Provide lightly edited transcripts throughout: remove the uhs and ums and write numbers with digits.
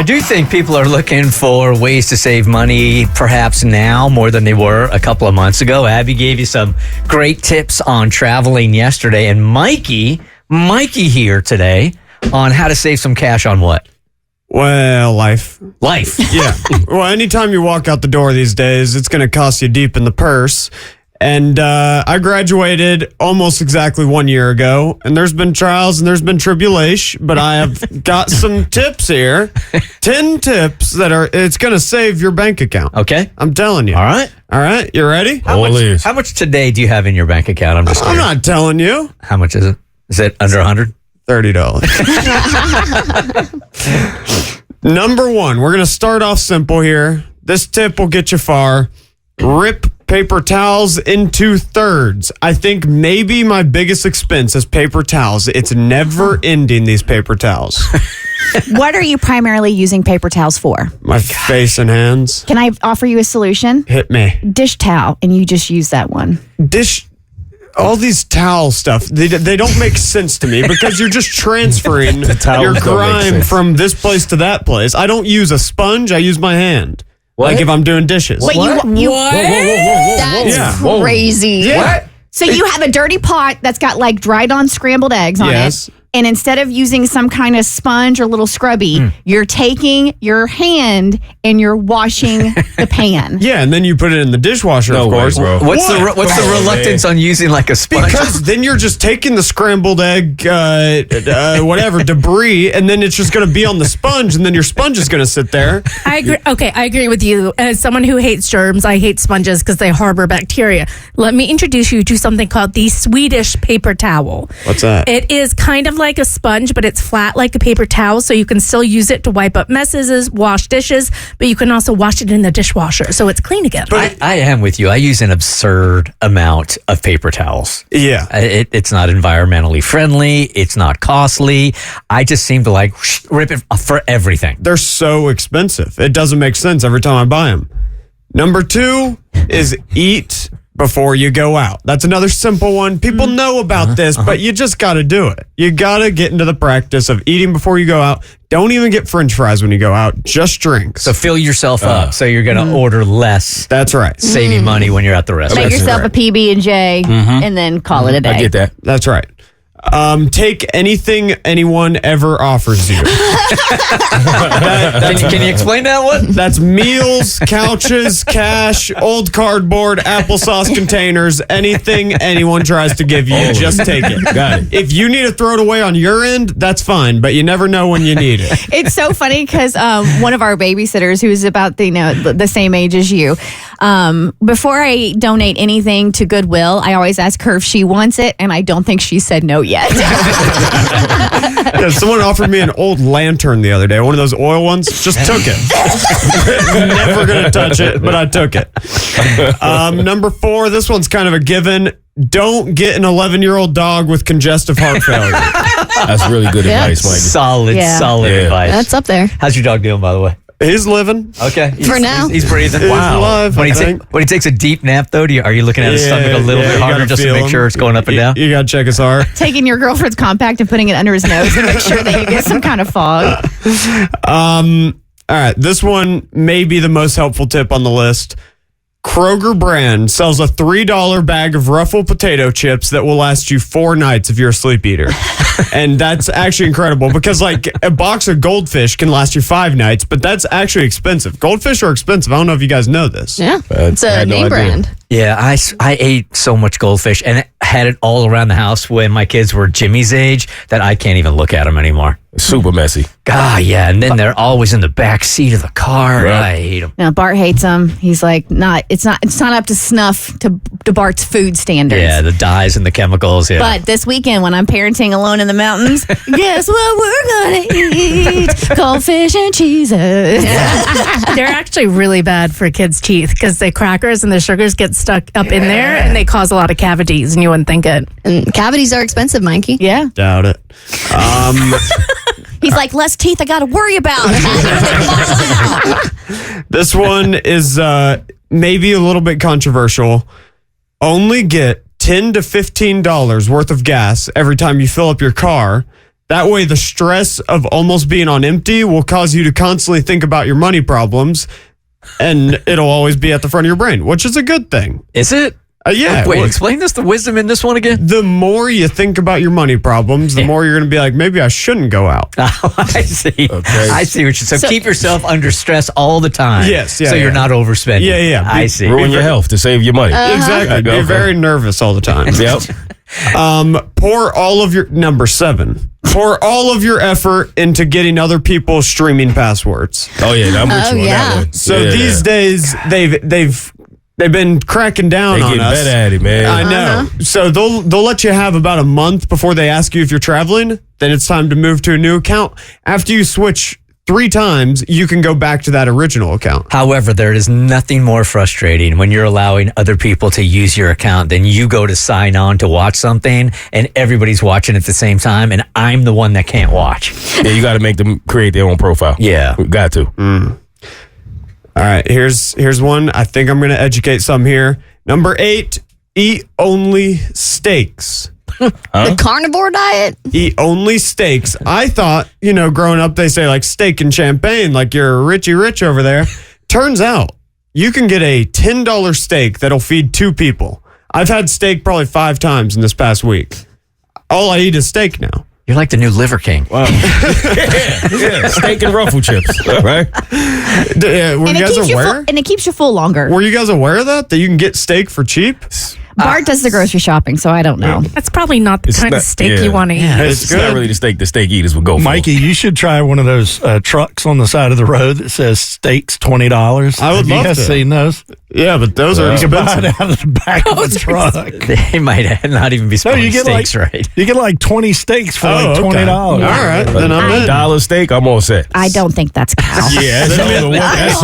do think people are looking for ways to save money, perhaps now more than they were a couple of months ago. Abby gave you some great tips on traveling yesterday, and Mikey here today on how to save some cash on what? Well, life. Yeah. Well, anytime you walk out the door these days, it's going to cost you deep in the purse. And I graduated almost exactly 1 year ago, and there's been trials and there's been tribulations, but I have got some tips here. 10 tips it's going to save your bank account. Okay. I'm telling you. All right. You ready? How much today do you have in your bank account? I'm just curious. I'm not telling you. How much is it? Is it under 100? $30. Number one, we're going to start off simple here. This tip will get you far. Rip paper towels into thirds. I think maybe my biggest expense is paper towels. It's never ending, these paper towels. What are you primarily using paper towels for? My face and hands. Can I offer you a solution? Hit me. Dish towel, and you just use that one. All these towel stuff, they don't make sense to me because you're just transferring your grime from this place to that place. I don't use a sponge. I use my hand. What? Like if I'm doing dishes. Wait, What? That's crazy. Yeah. What? So you have a dirty pot that's got like dried on scrambled eggs on Yes. it. And instead of using some kind of sponge or little scrubby, you're taking your hand and you're washing the pan. Yeah, and then you put it in the dishwasher, of course. bro. What's the reluctance on using like a sponge? Because then you're just taking the scrambled egg, debris, and then it's just going to be on the sponge, and then your sponge is going to sit there. I agree. Okay, I agree with you. As someone who hates germs, I hate sponges because they harbor bacteria. Let me introduce you to something called the Swedish paper towel. What's that? It is kind of like a sponge, but it's flat like a paper towel, so you can still use it to wipe up messes, wash dishes, but you can also wash it in the dishwasher, so it's clean again. I am with you. I use an absurd amount of paper towels. Yeah. It's not environmentally friendly. It's not costly. I just seem to like rip it for everything. They're so expensive. It doesn't make sense every time I buy them. Number 2 is eat before you go out. That's another simple one. People know about this, but you just got to do it. You got to get into the practice of eating before you go out. Don't even get French fries when you go out. Just drinks. So fill yourself up. So you're going to order less. That's right. Saving money when you're at the restaurant. Make yourself a PB&J and then call it a day. I get that. That's right. Take anything anyone ever offers you. Can you explain that one? That's meals, couches, cash, old cardboard, applesauce containers, anything anyone tries to give you, just take it. Got it. If you need to throw it away on your end, that's fine, but you never know when you need it. It's so funny because one of our babysitters, who's about the same age as you, before I donate anything to Goodwill, I always ask her if she wants it, and I don't think she said no yet. Yeah, someone offered me an old lantern the other day, one of those oil ones. Just took it. Never gonna touch it, but I took it. Number 4, this one's kind of a given. Don't get an 11-year-old dog with congestive heart failure. That's really good advice, Mike. Solid Yeah. advice. That's up there. How's your dog doing, by the way? He's living. Okay. For now. He's breathing. He's alive, When I think. he takes a deep nap, though, are you looking at his stomach a little bit you harder gotta just to feel make him. sure it's going up and down? You gotta check his heart. Taking your girlfriend's compact and putting it under his nose to make sure that you get some kind of fog. All right, this one may be the most helpful tip on the list. Kroger brand sells a $3 bag of Ruffle potato chips that will last you 4 nights if you're a sleep eater. And that's actually incredible because like a box of goldfish can last you 5 nights, but that's actually expensive. Goldfish are expensive. I don't know if you guys know this. Yeah. It's I a had no name idea. brand. Yeah, I ate so much goldfish and had it all around the house when my kids were Jimmy's age that I can't even look at them anymore. Super messy. God, yeah. And then they're always in the back seat of the car. Right. I hate them. No, Bart hates them. He's like, it's not up to snuff to Bart's food standards. Yeah, the dyes and the chemicals. Yeah. But this weekend, when I'm parenting alone in the mountains, guess what we're gonna eat? Goldfish and cheeses. They're actually really bad for kids' teeth because the crackers and the sugars get stuck up in there and they cause a lot of cavities, and you wouldn't think it. And cavities are expensive, Mikey. Yeah. Doubt it. He's like, less teeth I got to worry about. This one is maybe a little bit controversial. Only get $10 to $15 worth of gas every time you fill up your car, That way, the stress of almost being on empty will cause you to constantly think about your money problems, and it'll always be at the front of your brain, which is a good thing. Is it? Yeah. Wait, explain the wisdom in this one again. The more you think about your money problems, the more you're going to be like, maybe I shouldn't go out. Oh, I see. Okay. I see what you're. So keep yourself under stress all the time. Yes, yeah, So you're yeah. not overspending. Yeah. I see. Ruin your health to save your money. Exactly. Okay. You're very nervous all the time. Yep. Pour all of your number 7. Pour all of your effort into getting other people's streaming passwords. Oh yeah, I'm with you on that one. So Yeah, these days they've been cracking down they on getting us. better at it, man. I know. So they'll let you have about a month before they ask you if you're traveling. Then it's time to move to a new account. After you switch 3 times, you can go back to that original account. However, there is nothing more frustrating when you're allowing other people to use your account than you go to sign on to watch something and everybody's watching at the same time and I'm the one that can't watch. Yeah, you got to make them create their own profile. Yeah. Got to. All right, here's one. I think I'm going to educate some here. Number 8, eat only steaks. The carnivore diet? Eat only steaks. I thought, growing up, they say like steak and champagne, like you're Richie Rich over there. Turns out you can get a $10 steak that'll feed 2 people. I've had steak probably 5 times in this past week. All I eat is steak now. You're like the new Liver King. Yeah, steak and ruffle chips, right? Were you guys aware? And it keeps you full longer. Were you guys aware of that you can get steak for cheap? Bart does the grocery shopping, so I don't know. That's probably not the It's kind not- of steak yeah. you want to eat. Yeah. It's not really the steak eaters would go for. Mikey, you should try one of those trucks on the side of the road that says steaks $20. I would Have love you guys to. seen those? Yeah, but those are You can buy expensive. it out of the back of the truck. They might not even be spelling you get steaks right. You get like 20 steaks for like okay. $20. All right, then I'm in. $1 steak, I'm all set. I don't think that's cow. Yeah, that's something else.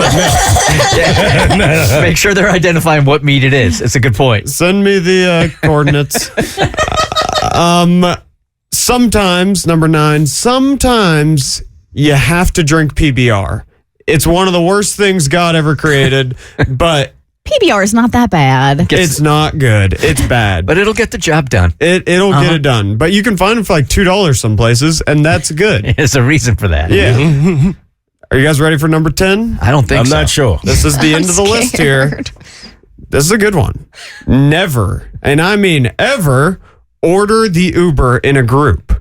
Make sure they're identifying what meat it is. It's a good point. Send me the coordinates. Sometimes, number 9, sometimes you have to drink PBR. It's one of the worst things God ever created, but PBR is not that bad. it's not good. It's bad. But it'll get the job done. It'll get it done. But you can find them for like $2 some places, and that's good. There's a reason for that. Yeah. Are you guys ready for number 10? I don't think I'm so. not sure. This is the end of the list here. Scared. This is a good one. Never, and I mean ever, order the Uber in a group.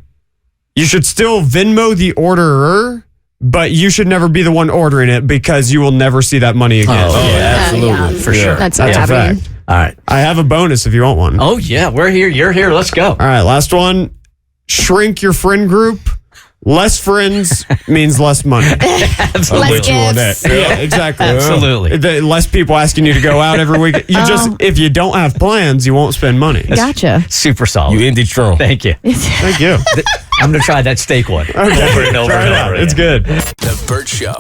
You should still Venmo the orderer, but you should never be the one ordering it because you will never see that money again. Oh, yeah, absolutely. for sure. That's That's a happening. fact. All right. I have a bonus if you want one. Oh, yeah. We're here. You're here. Let's go. All right, last one. Shrink your friend group. Less friends means less money. I'm with you on that. Yeah, exactly. Absolutely. The less people asking you to go out every week. You if you don't have plans, you won't spend money. Gotcha. Super solid. You ended strong. Thank you. Thank you. I'm going to try that steak one. Over and over Try and it out. over. It's again. good. The Bert Show.